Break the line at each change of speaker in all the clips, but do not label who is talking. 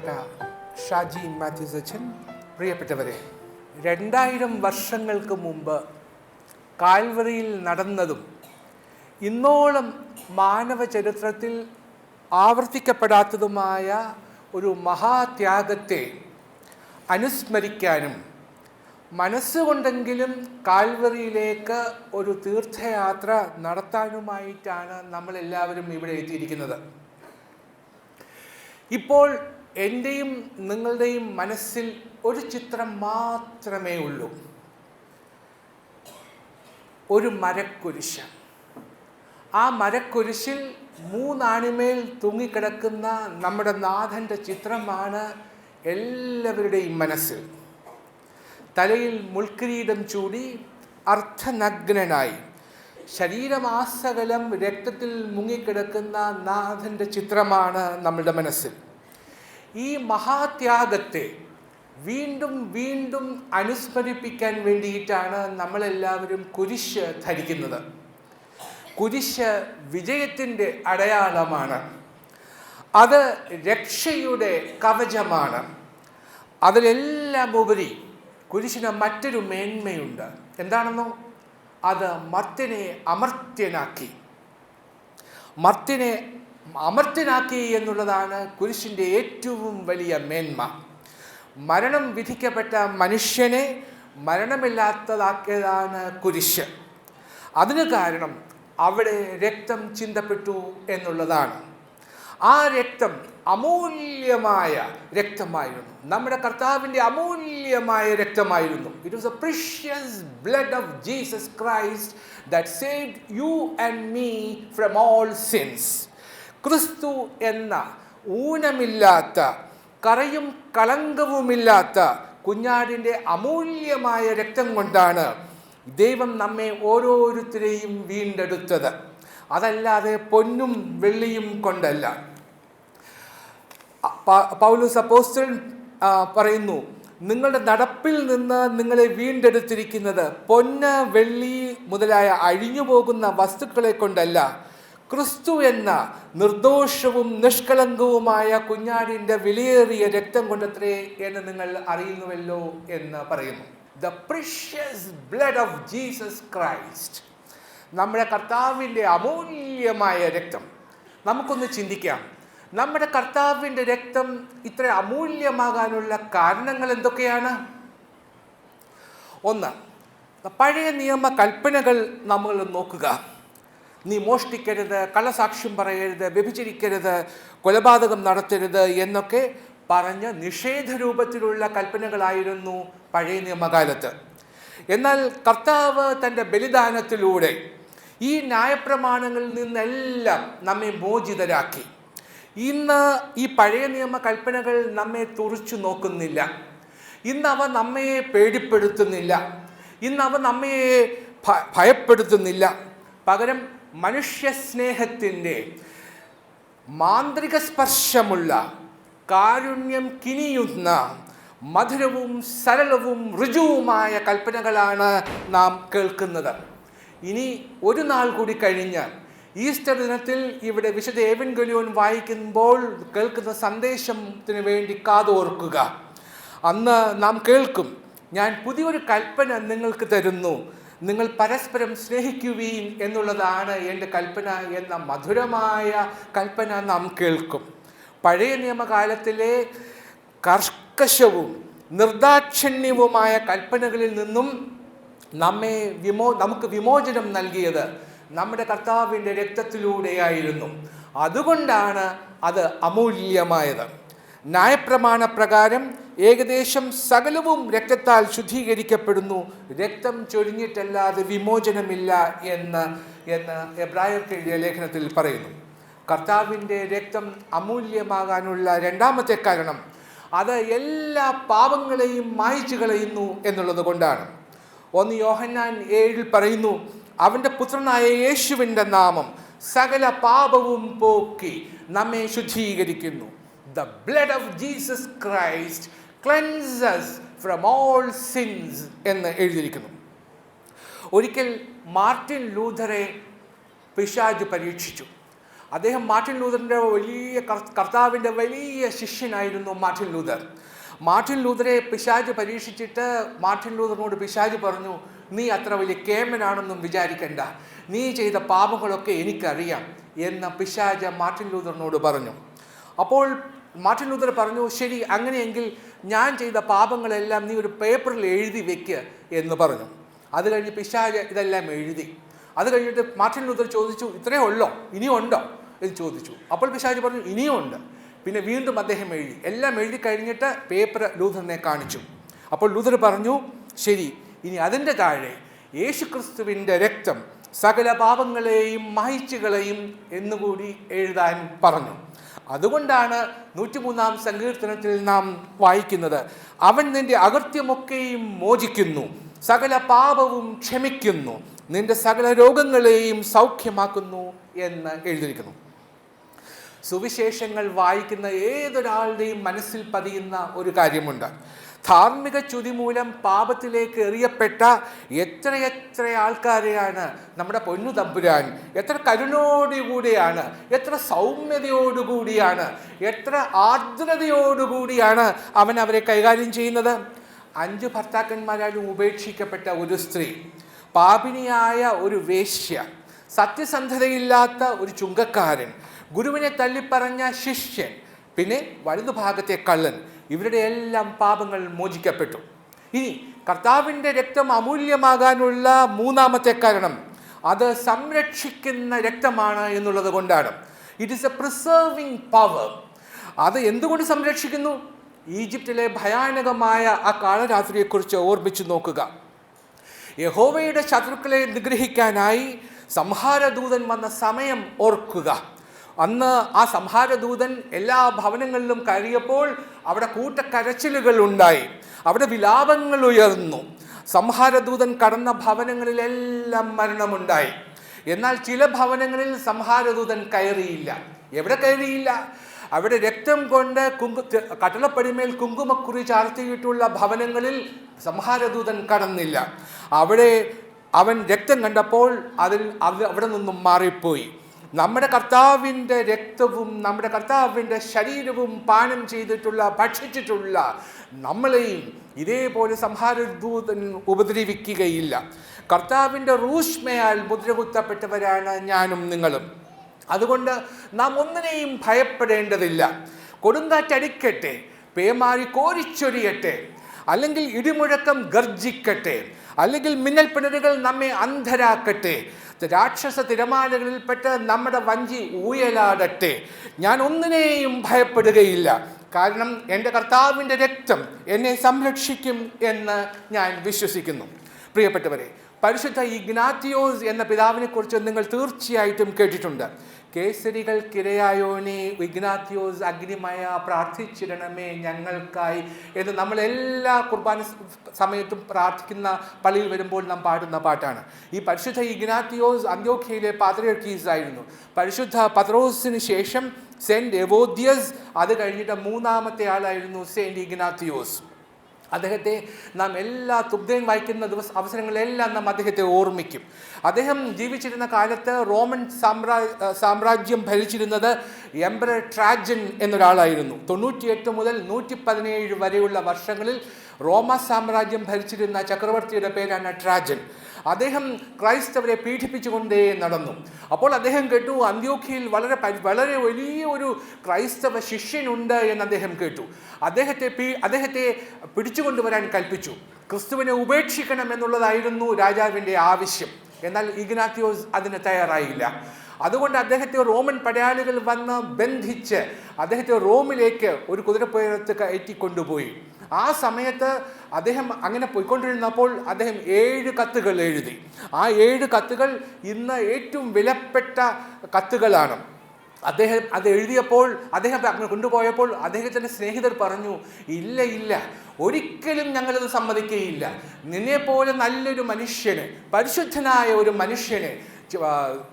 ബഹുമാനപ്പെട്ട ഷാജി മാത്യൂസ് അച്ഛൻ, പ്രിയപ്പെട്ടവരെ, 2000 വർഷങ്ങൾക്ക് മുമ്പ് കാൽവറിയിൽ നടന്നതും ഇന്നോളം മാനവ ചരിത്രത്തിൽ ആവർത്തിക്കപ്പെടാത്തതുമായ ഒരു മഹാത്യാഗത്തെ അനുസ്മരിക്കാനും മനസ്സുകൊണ്ടെങ്കിലും കാൽവറിയിലേക്ക് ഒരു തീർത്ഥയാത്ര നടത്താനുമായിട്ടാണ് നമ്മളെല്ലാവരും ഇവിടെ എത്തിയിരിക്കുന്നത്. ഇപ്പോൾ എൻ്റെയും നിങ്ങളുടെയും മനസ്സിൽ ഒരു ചിത്രം മാത്രമേ ഉള്ളൂ, ഒരു മരക്കുരിശ്. ആ മരക്കുരിശിൽ 3 ആണിമേൽ തൂങ്ങിക്കിടക്കുന്ന നമ്മുടെ നാഥൻ്റെ ചിത്രമാണ് എല്ലാവരുടെയും മനസ്സിൽ. തലയിൽ മുൾക്കിരീടം ചൂടി അർദ്ധനഗ്നനായി ശരീരമാസകലം രക്തത്തിൽ മുങ്ങിക്കിടക്കുന്ന നാഥൻ്റെ ചിത്രമാണ് നമ്മുടെ മനസ്സിൽ. ഈ മഹാത്യാഗത്തെ വീണ്ടും വീണ്ടും അനുസ്മരിപ്പിക്കാൻ വേണ്ടിയിട്ടാണ് നമ്മളെല്ലാവരും കുരിശ് ധരിക്കുന്നത്. കുരിശ് വിജയത്തിൻ്റെ അടയാളമാണ്, അത് രക്ഷയുടെ കവചമാണ്. അതിലെല്ലാം ഉപരി കുരിശിന് മറ്റൊരു മേന്മയുണ്ട്. എന്താണെന്നോ? അത് മർത്യനെ അമർത്യനാക്കി എന്നുള്ളതാണ് കുരിശിൻ്റെ ഏറ്റവും വലിയ മേന്മ. മരണം വിധിക്കപ്പെട്ട മനുഷ്യനെ മരണമില്ലാത്തതാക്കിയതാണ് കുരിശ്. അതിന് കാരണം അവിടെ രക്തം ചിന്തപ്പെട്ടു എന്നുള്ളതാണ്. ആ രക്തം അമൂല്യമായ രക്തമായിരുന്നു, നമ്മുടെ കർത്താവിൻ്റെ അമൂല്യമായ രക്തമായിരുന്നു. It was the precious blood of Jesus Christ that saved you and me from all sins. ക്രിസ്തു എന്ന ഊനമില്ലാത്ത, കറയും കളങ്കവുമില്ലാത്ത കുഞ്ഞാടിൻ്റെ അമൂല്യമായ രക്തം കൊണ്ടാണ് ദൈവം നമ്മെ ഓരോരുത്തരെയും വീണ്ടെടുത്തത്. അതല്ലാതെ പൊന്നും വെള്ളിയും കൊണ്ടല്ല. പൗലോസ് അപ്പോസ്തലൻ പറയുന്നു, നിങ്ങളുടെ നടപ്പിൽ നിന്ന് നിങ്ങളെ വീണ്ടെടുത്തിരിക്കുന്നത് പൊന്ന് വെള്ളി മുതലായ അഴിഞ്ഞുപോകുന്ന വസ്തുക്കളെ കൊണ്ടല്ല, ക്രിസ്തു എന്ന നിർദോഷവും നിഷ്കളങ്കവുമായ കുഞ്ഞാടിൻ്റെ വിലയേറിയ രക്തം കൊണ്ടത്രേ എന്ന് നിങ്ങൾ അറിയുന്നുവല്ലോ എന്ന് പറയുന്നു. The precious blood of Jesus Christ, നമ്മുടെ കർത്താവിൻ്റെ അമൂല്യമായ രക്തം. നമുക്കൊന്ന് ചിന്തിക്കാം, നമ്മുടെ കർത്താവിൻ്റെ രക്തം ഇത്ര അമൂല്യമാകാനുള്ള കാരണങ്ങൾ എന്തൊക്കെയാണ്? ഒന്ന്, പഴയ നിയമ കൽപ്പനകൾ നമ്മൾ നോക്കുക. നീ മോഷ്ടിക്കരുത്, കള്ളസാക്ഷ്യം പറയരുത്, വ്യഭിചരിക്കരുത്, കൊലപാതകം നടത്തരുത് എന്നൊക്കെ പറഞ്ഞ് നിഷേധ രൂപത്തിലുള്ള കൽപ്പനകളായിരുന്നു പഴയ നിയമകാലത്ത്. എന്നാൽ കർത്താവ് തൻ്റെ ബലിദാനത്തിലൂടെ ഈ ന്യായപ്രമാണങ്ങളിൽ നിന്നെല്ലാം നമ്മെ മോചിതരാക്കി. ഇന്ന് ഈ പഴയ നിയമ കൽപ്പനകൾ നമ്മെ തുറിച്ചു നോക്കുന്നില്ല, ഇന്ന് അവ നമ്മെ പേടിപ്പെടുത്തുന്നില്ല, ഇന്ന് അവ നമ്മെ ഭയപ്പെടുത്തുന്നില്ല. പകരം മനുഷ്യ സ്നേഹത്തിൻ്റെ മാന്ത്രിക സ്പർശമുള്ള, കാരുണ്യം കിനിയുന്ന, മധുരവും സരളവും ഋജുവുമായ കൽപ്പനകളാണ് നാം കേൾക്കുന്നത്. ഇനി ഒരു നാൾ കൂടി കഴിഞ്ഞാൽ ഈസ്റ്റർ ദിനത്തിൽ ഇവിടെ വിശുദ്ധ ഏവൻഗലിയോൻ വായിക്കുമ്പോൾ കേൾക്കുന്ന സന്ദേശത്തിന് വേണ്ടി കാതോർക്കുക. അന്ന് നാം കേൾക്കും, ഞാൻ പുതിയൊരു കൽപ്പന നിങ്ങൾക്ക് തരുന്നു, നിങ്ങൾ പരസ്പരം സ്നേഹിക്കുവീൻ എന്നുള്ളതാണ് എൻ്റെ കൽപ്പന എന്ന മധുരമായ കൽപ്പന നാം കേൾക്കും. പഴയ നിയമകാലത്തിലെ കർക്കശവും നിർദാക്ഷിണ്യവുമായ കൽപ്പനകളിൽ നിന്നും നമുക്ക് വിമോചനം നൽകിയത് നമ്മുടെ കർത്താവിൻ്റെ രക്തത്തിലൂടെയായിരുന്നു. അതുകൊണ്ടാണ് അത് അമൂല്യമായത്. ന്യായപ്രമാണ പ്രകാരം ഏകദേശം സകലവും രക്തത്താൽ ശുദ്ധീകരിക്കപ്പെടുന്നു, രക്തം ചൊരിഞ്ഞിട്ടല്ലാതെ വിമോചനമില്ല എന്ന് എബ്രായർക്ക് എഴുതിയ ലേഖനത്തിൽ പറയുന്നു. കർത്താവിൻ്റെ രക്തം അമൂല്യമാകാനുള്ള രണ്ടാമത്തെ കാരണം അത് എല്ലാ പാപങ്ങളെയും മായ്ച്ചു കളയുന്നു എന്നുള്ളത് കൊണ്ടാണ്. 1 യോഹന്നാൻ 7 പറയുന്നു, അവൻ്റെ പുത്രനായ യേശുവിൻ്റെ നാമം സകല പാപവും പോക്കി നമ്മെ ശുദ്ധീകരിക്കുന്നു. The blood of Jesus Christ cleanses us from all sins എന്ന് എഴുതിയിരിക്കുന്നു. ഒരിക്കൽ മാർട്ടിൻ ലൂഥറെ പിശാച് പരീക്ഷിച്ചു. അദ്ദേഹം മാർട്ടിൻ ലൂതറിൻ്റെ കർത്താവിൻ്റെ വലിയ ശിഷ്യനായിരുന്നു മാർട്ടിൻ ലൂതർ. മാർട്ടിൻ ലൂതറെ പിശാച് പരീക്ഷിച്ചിട്ട് മാർട്ടിൻ ലൂതറിനോട് പിശാച് പറഞ്ഞു, നീ അത്ര വലിയ കേമനാണെന്നും വിചാരിക്കണ്ട, നീ ചെയ്ത പാപങ്ങളൊക്കെ എനിക്കറിയാം എന്ന് പിശാച് മാർട്ടിൻ ലൂതറിനോട് പറഞ്ഞു. അപ്പോൾ മാർട്ടിൻ ലൂതർ പറഞ്ഞു, ശരി, അങ്ങനെയെങ്കിൽ ഞാൻ ചെയ്ത പാപങ്ങളെല്ലാം നീ ഒരു പേപ്പറിൽ എഴുതി വെക്ക് എന്ന് പറഞ്ഞു. അത് കഴിഞ്ഞ് പിശാച് ഇതെല്ലാം എഴുതി. അത് കഴിഞ്ഞിട്ട് മാർട്ടിൻ ലൂതർ ചോദിച്ചു, ഇത്രയേ ഉള്ളോ, ഇനിയും ഉണ്ടോ എന്ന് ചോദിച്ചു. അപ്പോൾ പിശാച് പറഞ്ഞു, ഇനിയും ഉണ്ട്. പിന്നെ വീണ്ടും അദ്ദേഹം എഴുതി. എല്ലാം എഴുതി കഴിഞ്ഞിട്ട് പേപ്പർ ലൂതറിനെ കാണിച്ചു. അപ്പോൾ ലൂതർ പറഞ്ഞു, ശരി, ഇനി അതിൻ്റെ താഴെ യേശുക്രിസ്തുവിൻ്റെ രക്തം സകല പാപങ്ങളെയും മായ്ച്ചുകളെയും എന്നുകൂടി എഴുതാൻ പറഞ്ഞു. അതുകൊണ്ടാണ് 103-ാം സങ്കീർത്തനത്തിൽ നാം വായിക്കുന്നത്, അവൻ നിന്റെ അകൃത്യമൊക്കെയും മോചിക്കുന്നു, സകല പാപവും ക്ഷമിക്കുന്നു, നിന്റെ സകല രോഗങ്ങളെയും സൗഖ്യമാക്കുന്നു എന്ന് എഴുതിയിരിക്കുന്നു. സുവിശേഷങ്ങൾ വായിക്കുന്ന ഏതൊരാളുടെയും മനസ്സിൽ പതിയുന്ന ഒരു കാര്യമുണ്ട്. ധാർമ്മിക ചുതി മൂലം പാപത്തിലേക്ക് എറിയപ്പെട്ട എത്രയെത്ര ആൾക്കാരെയാണ് നമ്മുടെ പൊന്നു തമ്പുരാൻ എത്ര കരുണയോടുകൂടിയാണ്, എത്ര സൗമ്യതയോടുകൂടിയാണ്, എത്ര ആർദ്രതയോടുകൂടിയാണ് അവൻ അവരെ കൈകാര്യം ചെയ്യുന്നത്. 5 ഭർത്താക്കന്മാരാലും ഉപേക്ഷിക്കപ്പെട്ട ഒരു സ്ത്രീ, പാപിനിയായ ഒരു വേശ്യ, സത്യസന്ധതയില്ലാത്ത ഒരു ചുങ്കക്കാരൻ, ഗുരുവിനെ തള്ളിപ്പറഞ്ഞ ശിഷ്യൻ, പിന്നെ വലതുഭാഗത്തെ കള്ളൻ, ഇവരുടെ എല്ലാം പാപങ്ങൾ മോചിക്കപ്പെട്ടു. ഇനി കർത്താവിൻ്റെ രക്തം അമൂല്യമാകാനുള്ള 3-ാമത്തെ കാരണം അത് സംരക്ഷിക്കുന്ന രക്തമാണ് എന്നുള്ളത് കൊണ്ടാണ്. It is A preserving power. അത് എന്തുകൊണ്ട് സംരക്ഷിക്കുന്നു? ഈജിപ്തിലെ ഭയാനകമായ ആ കാളരാത്രിയെക്കുറിച്ച് ഓർമ്മിച്ചു നോക്കുക. യഹോവയുടെ ശത്രുക്കളെ നിഗ്രഹിക്കാനായി സംഹാരദൂതൻ വന്ന സമയം ഓർക്കുക. അന്ന് ആ സംഹാരദൂതൻ എല്ലാ ഭവനങ്ങളിലും കയറിയപ്പോൾ അവിടെ കൂട്ടക്കരച്ചിലുകൾ ഉണ്ടായി, അവിടെ വിലാപങ്ങൾ ഉയർന്നു. സംഹാരദൂതൻ കടന്ന ഭവനങ്ങളിലെല്ലാം മരണമുണ്ടായി. എന്നാൽ ചില ഭവനങ്ങളിൽ സംഹാരദൂതൻ കയറിയില്ല. എവിടെ കയറിയില്ല? അവിടെ രക്തം കൊണ്ട് കട്ടളപ്പടിമേൽ കുങ്കുമക്കുറി ചാർത്തിയിട്ടുള്ള ഭവനങ്ങളിൽ സംഹാരദൂതൻ കടന്നില്ല. അവിടെ അവൻ രക്തം കണ്ടപ്പോൾ അവിടെ നിന്നും മാറിപ്പോയി. നമ്മുടെ കർത്താവിൻ്റെ രക്തവും നമ്മുടെ കർത്താവിൻ്റെ ശരീരവും പാനം ചെയ്തിട്ടുള്ള ഭക്ഷിച്ചിട്ടുള്ള നമ്മളെയും ഇതേപോലെ സംഹാരദൂതൻ ഉപദ്രവിക്കുകയില്ല. കർത്താവിൻ്റെ റൂഷ്മയാൽ മുദ്രകുത്തപ്പെട്ടവരാണ് ഞാനും നിങ്ങളും. അതുകൊണ്ട് നാം ഒന്നിനെയും ഭയപ്പെടേണ്ടതില്ല. കൊടുങ്കാറ്റടിക്കട്ടെ, പേമാരി കോരിച്ചൊരിയട്ടെ, അല്ലെങ്കിൽ ഇടിമുഴക്കം ഗർജിക്കട്ടെ, അല്ലെങ്കിൽ മിന്നൽ പിണരുകൾ നമ്മെ അന്ധരാക്കട്ടെ, രാക്ഷസ തിരമാലകളിൽപ്പെട്ട് നമ്മുടെ വഞ്ചി ഊയലാടട്ടെ, ഞാൻ ഒന്നിനെയും ഭയപ്പെടുകയില്ല. കാരണം എൻ്റെ കർത്താവിൻ്റെ രക്തം എന്നെ സംരക്ഷിക്കും എന്ന് ഞാൻ വിശ്വസിക്കുന്നു. പ്രിയപ്പെട്ടവരെ, പരിശുദ്ധ ഇഗ്നാത്തിയോസ് എന്ന പിതാവിനെക്കുറിച്ച് നിങ്ങൾ തീർച്ചയായിട്ടും കേട്ടിട്ടുണ്ട്. കേസരികൾക്കിരയായോനെ ഇഗ്നാത്തിയോസ് അഗ്നിമയ പ്രാർത്ഥിച്ചിടണമേ ഞങ്ങൾക്കായി എന്ന് നമ്മളെല്ലാ കുർബാന സമയത്തും പ്രാർത്ഥിക്കുന്ന പള്ളിയിൽ വരുമ്പോൾ നാം പാടുന്ന പാട്ടാണ്. ഈ പരിശുദ്ധ ഇഗ്നാത്തിയോസ് അന്ത്യോഖ്യയിലെ പാത്രിയർക്കീസ് ആയിരുന്നു. പരിശുദ്ധ പത്രോസിന് ശേഷം സെൻറ്റ് എവോദ്യസ്, അത് കഴിഞ്ഞിട്ട് 3-ാമത്തെ ആളായിരുന്നു സെൻറ്റ് ഇഗ്നാത്തിയോസ്. അദ്ദേഹത്തെ നാം എല്ലാ തുബ്ദേൻ വായിക്കുന്ന അവസരങ്ങളിലെല്ലാം നാം അദ്ദേഹത്തെ ഓർമ്മിക്കും. അദ്ദേഹം ജീവിച്ചിരുന്ന കാലത്ത് റോമൻ സാമ്രാജ്യം ഭരിച്ചിരുന്നത് എംപറർ ട്രാജൻ എന്നൊരാളായിരുന്നു. 98 മുതൽ 117 വരെയുള്ള വർഷങ്ങളിൽ റോമ സാമ്രാജ്യം ഭരിച്ചിരുന്ന ചക്രവർത്തിയുടെ പേരാണ് ട്രാജൻ. അദ്ദേഹം ക്രൈസ്തവരെ പീഡിപ്പിച്ചുകൊണ്ടേ നടന്നു. അപ്പോൾ അദ്ദേഹം കേട്ടു അന്ത്യോഖ്യയിൽ വളരെ വലിയ ഒരു ക്രൈസ്തവ ശിഷ്യനുണ്ട് എന്ന് അദ്ദേഹം കേട്ടു. അദ്ദേഹത്തെ പിടിച്ചുകൊണ്ടുവരാൻ കൽപ്പിച്ചു. ക്രിസ്തുവിനെ ഉപേക്ഷിക്കണം എന്നുള്ളതായിരുന്നു രാജാവിൻ്റെ ആവശ്യം. എന്നാൽ ഇഗ്നാത്തിയോസ് അതിന് തയ്യാറായില്ല. അതുകൊണ്ട് അദ്ദേഹത്തെ റോമൻ പടയാളികൾ വന്ന് ബന്ധിച്ച് അദ്ദേഹത്തെ റോമിലേക്ക് ഒരു കുതിരപ്പുറത്ത് കയറ്റിക്കൊണ്ടുപോയി. ആ സമയത്ത് അദ്ദേഹം അങ്ങനെ പോയിക്കൊണ്ടിരുന്നപ്പോൾ അദ്ദേഹം 7 കത്തുകൾ എഴുതി. ആ 7 കത്തുകൾ ഇന്ന് ഏറ്റവും വിലപ്പെട്ട കത്തുകളാണ്. അദ്ദേഹം അത് എഴുതിയപ്പോൾ, അദ്ദേഹം കൊണ്ടുപോയപ്പോൾ അദ്ദേഹത്തിൻ്റെ സ്നേഹിതർ പറഞ്ഞു, ഇല്ല, ഒരിക്കലും ഞങ്ങളത് സമ്മതിക്കുകയില്ല. നിന്നെപ്പോലെ നല്ലൊരു മനുഷ്യന്, പരിശുദ്ധനായ ഒരു മനുഷ്യനെ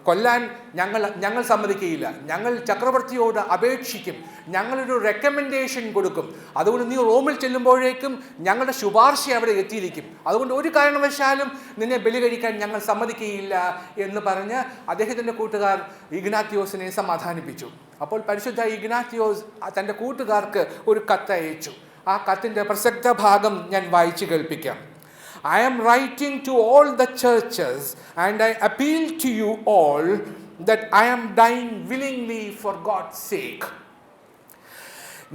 കൊല്ലാൻ ഞങ്ങൾ സമ്മതിക്കുകയില്ല. ഞങ്ങൾ ചക്രവർത്തിയോട് അപേക്ഷിക്കും, ഞങ്ങളൊരു റെക്കമെൻഡേഷൻ കൊടുക്കും. അതുകൊണ്ട് നീ റോമിൽ ചെല്ലുമ്പോഴേക്കും ഞങ്ങളുടെ ശുപാർശ അവിടെ എത്തിയിരിക്കും. അതുകൊണ്ട് ഒരു കാരണവശാലും നിന്നെ ബലി കഴിക്കാൻ ഞങ്ങൾ സമ്മതിക്കുകയില്ല എന്ന് പറഞ്ഞ് അദ്ദേഹത്തിൻ്റെ കൂട്ടുകാർ ഇഗ്നാത്തിയോസിനെ സമാധാനിപ്പിച്ചു. അപ്പോൾ പരിശുദ്ധ ഇഗ്നാത്തിയോസ് തൻ്റെ കൂട്ടുകാർക്ക് ഒരു കത്തയച്ചു. ആ കത്തിൻ്റെ പ്രസക്ത ഭാഗം ഞാൻ വായിച്ചു കേൾപ്പിക്കാം. I am writing to all the churches and I appeal to you all that I am dying willingly for God's sake.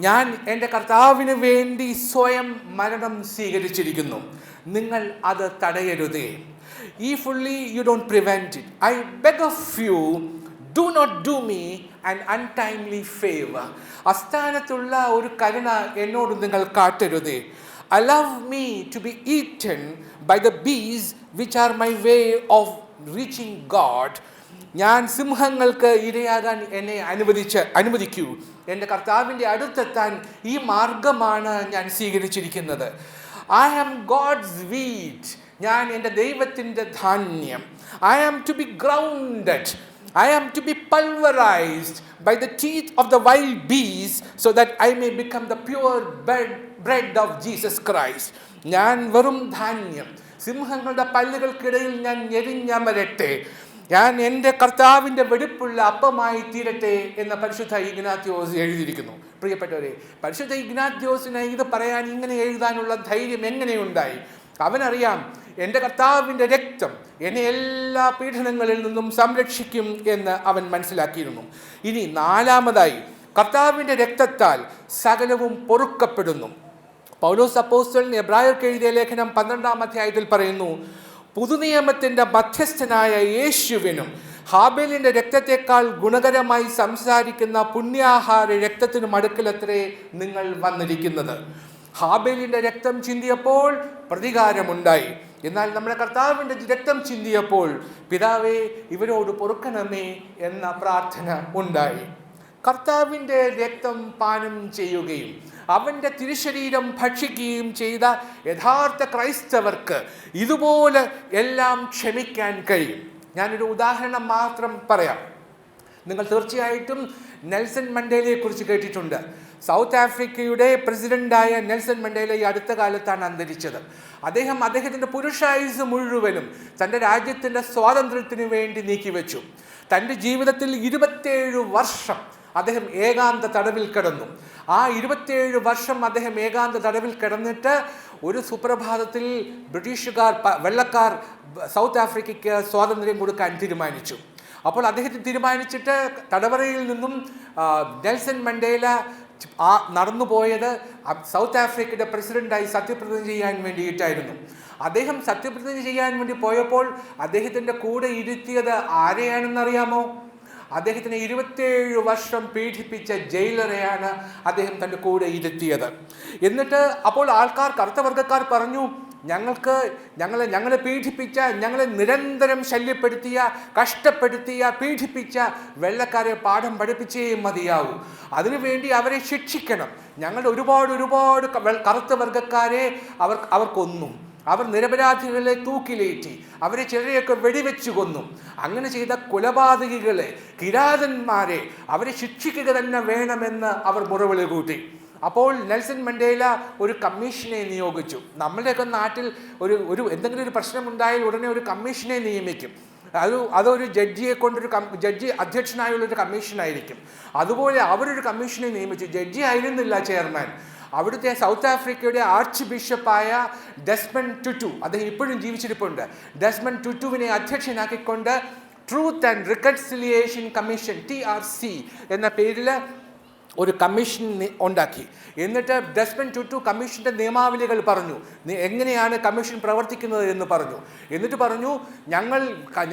ഞാൻ എൻ്റെ കർത്താവിന് വേണ്ടി സ്വയം മരണം സ്വീകരിച്ചിരിക്കുന്നു. നിങ്ങൾ അത് തടയരുതേ. If only you don't prevent it. I beg of you, do not do me an untimely favor. അസ്ഥാനത്തുള്ള ഒരു കരുണ എന്നോട് നിങ്ങൾ കാട്ടരുതേ. Allow me to be eaten by the bees which are my way of reaching God. ഞാൻ സിംഹങ്ങൾക്ക് ഇരയാകാൻ എന്നെ അനുവദിക്കൂ. എൻ്റെ കർത്താവിൻ്റെ അടുത്തെത്താൻ ഈ മാർഗമാണ് ഞാൻ സ്വീകരിച്ചിരിക്കുന്നത്. I am God's wheat. ഞാൻ എൻ്റെ ദൈവത്തിൻ്റെ ധാന്യം. I am to be grounded. I am to be pulverized by the teeth of the wild bees so that I may become the pure bread of Jesus Christ. ഞാൻ വെറും ധാന്യം, സിംഹങ്ങളുടെ പല്ലുകൾക്കിടയിൽ ഞാൻ ഞെരിഞ്ഞമരട്ടെ. ഞാൻ എൻ്റെ കർത്താവിൻ്റെ വെടിപ്പുള്ള അപ്പമായി തീരട്ടെ എന്ന പരിശുദ്ധ ഇഗ്നാത്തിയോസ് എഴുതിയിരിക്കുന്നു. പ്രിയപ്പെട്ടവരെ, പരിശുദ്ധ ഇഗ്നാത്തിയോസിന് ഇത് പറയാൻ ഇങ്ങനെ എഴുതാനുള്ള ധൈര്യം എങ്ങനെയുണ്ടായി? അവനറിയാം എൻ്റെ കർത്താവിൻ്റെ രക്തം എന്നെ എല്ലാ പീഡനങ്ങളിൽ നിന്നും സംരക്ഷിക്കും എന്ന് അവൻ മനസ്സിലാക്കിയിരുന്നു. ഇനി നാലാമതായി, കർത്താവിൻ്റെ രക്തത്താൽ സകലവും പൊറുക്കപ്പെടുന്നു. പൗലോസ് അപ്പോസ്തലൻ എബ്രായർക്ക് എഴുതിയ ലേഖനം 12-ാം അധ്യായത്തിൽ പറയുന്നു, പുതുനിയമത്തിൻ്റെ മധ്യസ്ഥനായ യേശുവിനും ഹാബേലിൻ്റെ രക്തത്തെക്കാൾ ഗുണകരമായി സംസാരിക്കുന്ന പുണ്യാഹാര രക്തത്തിനും അടുക്കലത്രേ നിങ്ങൾ വന്നിരിക്കുന്നത്. ഹാബേലിൻ്റെ രക്തം ചിന്തിയപ്പോൾ പ്രതികാരമുണ്ടായി. എന്നാൽ നമ്മുടെ കർത്താവിൻ്റെ രക്തം ചിന്തിയപ്പോൾ പിതാവേ ഇവരോട് പൊറുക്കണമേ എന്ന പ്രാർത്ഥന ഉണ്ടായി. കർത്താവിൻ്റെ രക്തം പാനം ചെയ്യുകയും അവൻ്റെ തിരുശരീരം ഭക്ഷിക്കുകയും ചെയ്ത യഥാർത്ഥ ക്രൈസ്തവർക്ക് ഇതുപോലെ എല്ലാം ക്ഷമിക്കാൻ കഴിയും. ഞാനൊരു ഉദാഹരണം മാത്രം പറയാം. നിങ്ങൾ തീർച്ചയായിട്ടും നെൽസൺ മണ്ടേലയെ കുറിച്ച് കേട്ടിട്ടുണ്ട്. സൗത്ത് ആഫ്രിക്കയുടെ പ്രസിഡന്റായ നെൽസൺ മണ്ടേല ഈ അടുത്ത കാലത്താണ് അന്തരിച്ചത്. അദ്ദേഹത്തിൻ്റെ പുരുഷായുസ് മുഴുവനും തൻ്റെ രാജ്യത്തിൻ്റെ സ്വാതന്ത്ര്യത്തിന് വേണ്ടി നീക്കിവെച്ചു. തൻ്റെ ജീവിതത്തിൽ 27 വർഷം അദ്ദേഹം ഏകാന്ത തടവിൽ കിടന്നു. ആ 27 വർഷം അദ്ദേഹം ഏകാന്ത തടവിൽ കിടന്നിട്ട് ഒരു സുപ്രഭാതത്തിൽ വെള്ളക്കാർ സൗത്ത് ആഫ്രിക്കയ്ക്ക് സ്വാതന്ത്ര്യം കൊടുക്കാൻ തീരുമാനിച്ചു. അപ്പോൾ അദ്ദേഹത്തിന് തീരുമാനിച്ചിട്ട് തടവറയിൽ നിന്നും നെൽസൺ മണ്ടേല നടന്നുപോയത് സൗത്ത് ആഫ്രിക്കയുടെ പ്രസിഡന്റായി സത്യപ്രതിജ്ഞ ചെയ്യാൻ വേണ്ടിയിട്ടായിരുന്നു. അദ്ദേഹം സത്യപ്രതിജ്ഞ ചെയ്യാൻ വേണ്ടി പോയപ്പോൾ അദ്ദേഹത്തിൻ്റെ കൂടെ ഇരുത്തിയത് ആരെയാണെന്നറിയാമോ? അദ്ദേഹത്തിനെ 27 വർഷം പീഡിപ്പിച്ച ജയിലറെയാണ് അദ്ദേഹം തൻ്റെ കൂടെ ഇരുത്തിയത്. എന്നിട്ട് അപ്പോൾ കറുത്തവർഗ്ഗക്കാർ പറഞ്ഞു, ഞങ്ങളെ പീഡിപ്പിച്ച, ഞങ്ങളെ നിരന്തരം ശല്യപ്പെടുത്തിയ, കഷ്ടപ്പെടുത്തിയ, പീഡിപ്പിച്ച വെള്ളക്കാരെ പാഠം പഠിപ്പിച്ചേ മതിയാവൂ. അതിനുവേണ്ടി അവരെ ശിക്ഷിക്കണം. ഞങ്ങളുടെ ഒരുപാട് കറുത്ത വർഗ്ഗക്കാരെ അവർ കൊന്നു. അവർ നിരപരാധികളെ തൂക്കിലേറ്റി, അവരെ ചിലരെയൊക്കെ വെടിവെച്ചു കൊന്നു. അങ്ങനെ ചെയ്ത കൊലപാതകികളെ, കിരാതന്മാരെ അവരെ ശിക്ഷിക്കുക തന്നെ വേണമെന്ന് അവർ മുറവിളി കൂട്ടി. അപ്പോൾ നെൽസൺ മണ്ടേല ഒരു കമ്മീഷനെ നിയോഗിച്ചു. നമ്മളുടെയൊക്കെ നാട്ടിൽ എന്തെങ്കിലും ഒരു പ്രശ്നമുണ്ടായാൽ ഉടനെ ഒരു കമ്മീഷനെ നിയമിക്കും. അതൊരു ജഡ്ജി അധ്യക്ഷനായുള്ളൊരു കമ്മീഷനായിരിക്കും. അതുപോലെ അവരൊരു കമ്മീഷനെ നിയമിച്ചു. ജഡ്ജി ആയിരുന്നില്ല ചെയർമാൻ. അവിടുത്തെ സൗത്ത് ആഫ്രിക്കയുടെ ആർച്ച് ബിഷപ്പായ ഡെസ്മണ്ട് ടുറ്റു, അദ്ദേഹം ഇപ്പോഴും ജീവിച്ചിരിപ്പുണ്ട്. ഡെസ്മണ്ട് ടുറ്റുവിനെ അധ്യക്ഷനാക്കിക്കൊണ്ട് truth and reconciliation commission TRC എന്ന പേരിൽ ഒരു കമ്മീഷൻ ഉണ്ടാക്കി. എന്നിട്ട് ഡെസ്മണ്ട് ടുറ്റു കമ്മീഷൻ്റെ നിയമാവലികൾ പറഞ്ഞു, എങ്ങനെയാണ് കമ്മീഷൻ പ്രവർത്തിക്കുന്നത് എന്ന് പറഞ്ഞു. എന്നിട്ട് പറഞ്ഞു,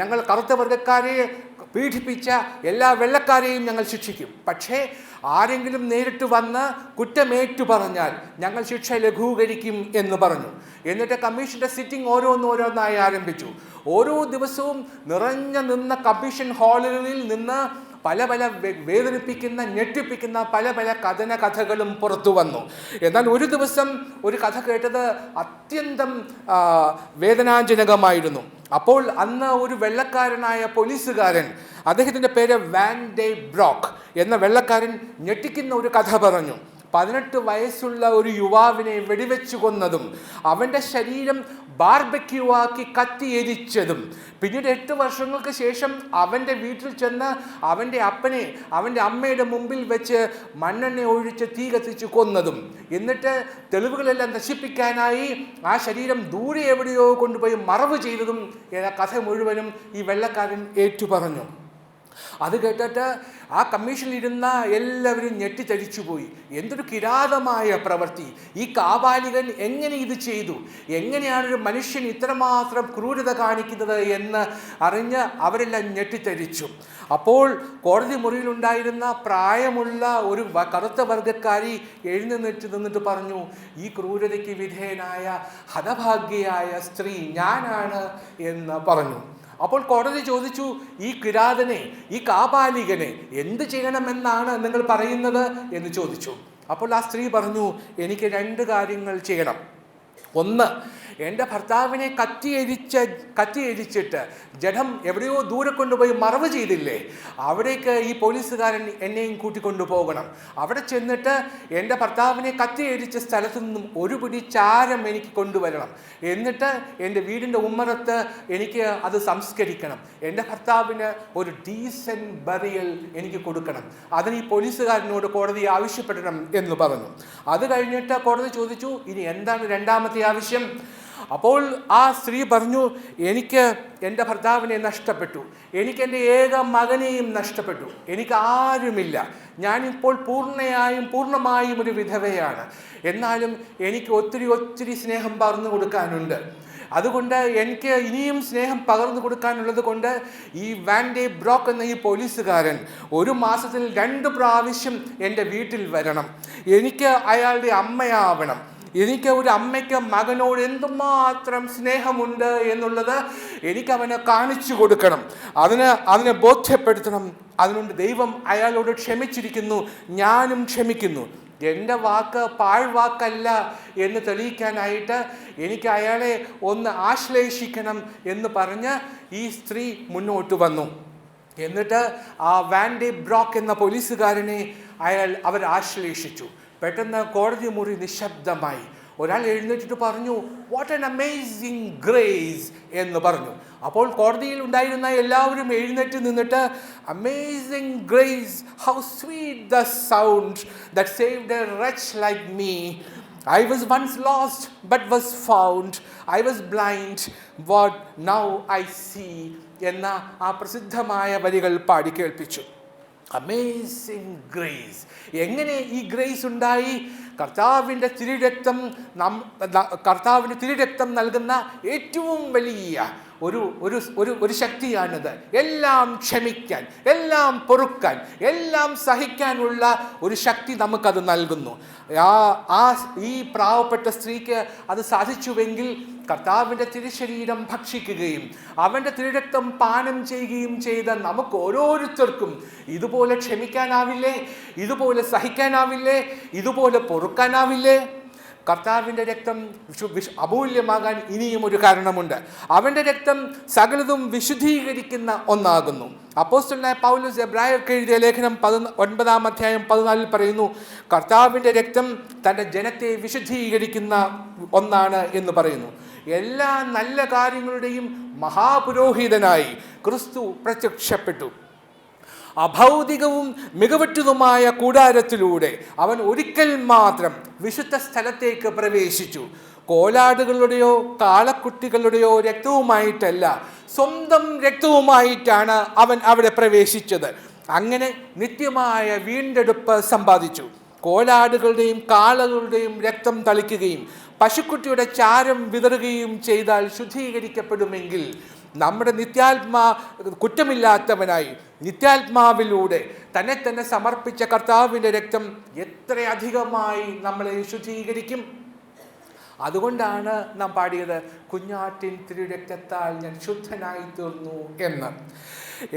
ഞങ്ങൾ കറുത്ത വർഗ്ഗക്കാരെ പീഡിപ്പിച്ച എല്ലാ വെള്ളക്കാരെയും ഞങ്ങൾ ശിക്ഷിക്കും. പക്ഷേ ആരെങ്കിലും നേരിട്ട് വന്ന് കുറ്റമേറ്റു പറഞ്ഞാൽ ഞങ്ങൾ ശിക്ഷ ലഘൂകരിക്കും എന്ന് പറഞ്ഞു. എന്നിട്ട് കമ്മീഷൻ്റെ സിറ്റിംഗ് ഓരോന്നായി ആരംഭിച്ചു. ഓരോ ദിവസവും നിന്ന കമ്മീഷൻ ഹാളുകളിൽ നിന്ന് പല വേദനിപ്പിക്കുന്ന, ഞെട്ടിപ്പിക്കുന്ന പല കഥകളും പുറത്തു വന്നു. എന്നാൽ ഒരു ദിവസം ഒരു കഥ കേട്ടത് അത്യന്തം വേദനാജനകമായിരുന്നു. അപ്പോൾ അന്ന് ഒരു വെള്ളക്കാരനായ പോലീസുകാരൻ, അദ്ദേഹത്തിൻ്റെ പേര് വാൻ ഡെ ബ്രോക്ക് എന്ന വെള്ളക്കാരൻ ഞെട്ടിക്കുന്ന ഒരു കഥ പറഞ്ഞു. 18 വയസ്സുള്ള ഒരു യുവാവിനെ വെടിവെച്ചു കൊന്നതും അവൻ്റെ ശരീരം ബാർബക്യൂവാക്കി കത്തി എരിച്ചതും പിന്നീട് 8 വർഷങ്ങൾക്ക് ശേഷം അവൻ്റെ വീട്ടിൽ ചെന്ന് അവൻ്റെ അപ്പനെ അവൻ്റെ അമ്മയുടെ മുമ്പിൽ വെച്ച് മണ്ണെണ്ണ ഒഴിച്ച് തീ കത്തിച്ച് കൊന്നതും എന്നിട്ട് തെളിവുകളെല്ലാം നശിപ്പിക്കാനായി ആ ശരീരം ദൂരെ എവിടെയോ കൊണ്ടുപോയി മറവ് ചെയ്തതും എന്ന കഥ മുഴുവനും ഈ വെള്ളക്കാരൻ ഏറ്റുപറഞ്ഞു. അത് കേട്ടിട്ട് ആ കമ്മീഷനിലിരുന്ന എല്ലാവരും ഞെട്ടിത്തരിച്ചുപോയി. എന്തൊരു കിരാതമായ പ്രവൃത്തി! ഈ കാപാലികൻ എങ്ങനെ ഇത് ചെയ്തു? എങ്ങനെയാണൊരു മനുഷ്യൻ ഇത്രമാത്രം ക്രൂരത കാണിക്കുന്നത് എന്ന് അറിഞ്ഞ് അവരെല്ലാം ഞെട്ടിത്തരിച്ചു. അപ്പോൾ കോടതി മുറിയിലുണ്ടായിരുന്ന പ്രായമുള്ള ഒരു കറുത്ത വർഗ്ഗക്കാരി എഴുന്നേറ്റ് നിന്നിട്ട് പറഞ്ഞു, ഈ ക്രൂരതയ്ക്ക് വിധേയനായ ഹതഭാഗ്യയായ സ്ത്രീ ഞാനാണ് എന്ന് പറഞ്ഞു. അപ്പോൾ കോടതി ചോദിച്ചു, ഈ കിരാതനെ, ഈ കാപാലികനെ എന്ത് ചെയ്യണമെന്നാണ് നിങ്ങൾ പറയുന്നത് എന്ന് ചോദിച്ചു. അപ്പോൾ ആ സ്ത്രീ പറഞ്ഞു, എനിക്ക് 2 കാര്യങ്ങൾ ചെയ്യണം. ഒന്ന്, എൻ്റെ ഭർത്താവിനെ കത്തിയരിച്ചിട്ട് ജഡം എവിടെയോ ദൂരെ കൊണ്ടുപോയി മറവ് ചെയ്തില്ലേ, അവിടേക്ക് ഈ പോലീസുകാരൻ എന്നെയും കൂട്ടിക്കൊണ്ടു പോകണം. അവിടെ ചെന്നിട്ട് എൻ്റെ ഭർത്താവിനെ കത്തിയരിച്ച സ്ഥലത്തു നിന്നും ഒരു പിടി ചാരം എനിക്ക് കൊണ്ടുവരണം. എന്നിട്ട് എൻ്റെ വീടിൻ്റെ ഉമ്മറത്ത് എനിക്ക് അത് സംസ്കരിക്കണം. എൻ്റെ ഭർത്താവിന് ഒരു ഡീസൻറ്റ് ബറിയൽ എനിക്ക് കൊടുക്കണം. അതിന് ഈ പോലീസുകാരനോട് കോടതി ആവശ്യപ്പെടണം എന്ന് പറഞ്ഞു. അത് കഴിഞ്ഞിട്ട് കോടതി ചോദിച്ചു, ഇനി എന്താണ് 2ാമത്തെ ആവശ്യം? അപ്പോൾ ആ സ്ത്രീ പറഞ്ഞു, എനിക്ക് എൻ്റെ ഭർത്താവിനെ നഷ്ടപ്പെട്ടു, എനിക്ക് എൻ്റെ ഏക മകനെയും നഷ്ടപ്പെട്ടു, എനിക്ക് ആരുമില്ല, ഞാനിപ്പോൾ പൂർണ്ണമായും ഒരു വിധവയാണ്. എന്നാലും എനിക്ക് ഒത്തിരി സ്നേഹം പകർന്നു കൊടുക്കാനുണ്ട്. അതുകൊണ്ട് എനിക്ക് ഇനിയും സ്നേഹം പകർന്നു കൊടുക്കാനുള്ളത് കൊണ്ട് ഈ വാൻ ഡെ ബ്രോക്ക് എന്ന ഈ പോലീസുകാരൻ 1 മാസത്തിൽ 2 പ്രാവശ്യം എൻ്റെ വീട്ടിൽ വരണം. എനിക്ക് അയാളുടെ അമ്മയാവണം. എനിക്ക് ഒരു അമ്മയ്ക്ക് മകനോട് എന്തുമാത്രം സ്നേഹമുണ്ട് എന്നുള്ളത് എനിക്കവനെ കാണിച്ചു കൊടുക്കണം. അതിനെ ബോധ്യപ്പെടുത്തണം. അതുകൊണ്ട് ദൈവം അയാളോട് ക്ഷമിച്ചിരിക്കുന്നു, ഞാനും ക്ഷമിക്കുന്നു. എൻ്റെ വാക്ക് പാഴ്വാക്കല്ല എന്ന് തെളിയിക്കാനായിട്ട് എനിക്ക് അയാളെ ഒന്ന് ആശ്ലേഷിക്കണം എന്ന് പറഞ്ഞ് ഈ സ്ത്രീ മുന്നോട്ട് വന്നു. എന്നിട്ട് ആ വാൻ ഡെ ബ്രോക്ക് എന്ന പോലീസുകാരനെ അവർ ആശ്ലേഷിച്ചു. പെട്ടെന്ന് കോടതി മുറി നിശബ്ദമായി. ഒരാൾ എഴുന്നേറ്റിട്ട് പറഞ്ഞു, വാട്ട് ആൻ അമേസിങ് ഗ്രേസ് എന്ന് പറഞ്ഞു. അപ്പോൾ കോടതിയിൽ ഉണ്ടായിരുന്ന എല്ലാവരും എഴുന്നേറ്റ് നിന്നിട്ട്, amazing grace, how sweet the sound that saved a wretch like me. I was once lost but was found. I was blind but now I see എന്ന ആ പ്രസിദ്ധമായ വരികൾ പാടി കേൾപ്പിച്ചു. Amazing grace. എങ്ങനെ ഈ ഗ്രേസ് ഉണ്ടായി? കർത്താവിൻ്റെ തിരുരക്തം നൽകുന്ന ഏറ്റവും വലിയ ഒരു ശക്തിയാണിത്. എല്ലാം ക്ഷമിക്കാൻ, എല്ലാം പൊറുക്കാൻ, എല്ലാം സഹിക്കാനുള്ള ഒരു ശക്തി നമുക്കത് നൽകുന്നു. ഈ പാവപ്പെട്ട സ്ത്രീക്ക് അത് സാധിച്ചുവെങ്കിൽ കർത്താവിൻ്റെ തിരുശരീരം ഭക്ഷിക്കുകയും അവൻ്റെ തിരുരക്തം പാനം ചെയ്യുകയും ചെയ്ത നമുക്ക് ഓരോരുത്തർക്കും ഇതുപോലെ ക്ഷമിക്കാനാവില്ലേ? ഇതുപോലെ സഹിക്കാനാവില്ലേ? ഇതുപോലെ പൊറുക്കാനാവില്ലേ? കർത്താവിൻ്റെ രക്തം അമൂല്യമാകാൻ ഇനിയും ഒരു കാരണമുണ്ട്. അവൻ്റെ രക്തം സകലതും വിശുദ്ധീകരിക്കുന്ന ഒന്നാകുന്നു. അപ്പോസ്തലനായ പൗലോസ് എബ്രായർക്ക് എഴുതിയ ലേഖനം 9-ാം അധ്യായം 14 പറയുന്നു, കർത്താവിൻ്റെ രക്തം തൻ്റെ ജനത്തെ വിശുദ്ധീകരിക്കുന്ന ഒന്നാണ് എന്ന് പറയുന്നു. എല്ലാ നല്ല കാര്യങ്ങളുടെയും മഹാപുരോഹിതനായി ക്രിസ്തു പ്രത്യക്ഷപ്പെട്ടു. അഭൗതികവും മികവറ്റതുമായ കൂടാരത്തിലൂടെ അവൻ ഒരിക്കൽ മാത്രം വിശുദ്ധ സ്ഥലത്തേക്ക് പ്രവേശിച്ചു. കോലാടുകളുടെയോ കാളക്കുട്ടികളുടെയോ രക്തവുമായിട്ടല്ല, സ്വന്തം രക്തവുമായിട്ടാണ് അവൻ അവിടെ പ്രവേശിച്ചത്. അങ്ങനെ നിത്യമായ വീണ്ടെടുപ്പ് സമ്പാദിച്ചു. കോലാടുകളുടെയും കാളകളുടെയും രക്തം തളിക്കുകയും പശുക്കുട്ടിയുടെ ചാരം വിതറുകയും ചെയ്താൽ ശുദ്ധീകരിക്കപ്പെടുമെങ്കിൽ നമ്മുടെ കുറ്റമില്ലാത്തവനായി നിത്യാത്മാവിലൂടെ തന്നെ സമർപ്പിച്ച കർത്താവിൻ്റെ രക്തം എത്രയധികമായി നമ്മളെ ശുദ്ധീകരിക്കും. അതുകൊണ്ടാണ് നാം പാടിയത്, കുഞ്ഞാട്ടിൻ തിരുരക്തത്താൽ ഞാൻ ശുദ്ധനായി തീർന്നു എന്ന്.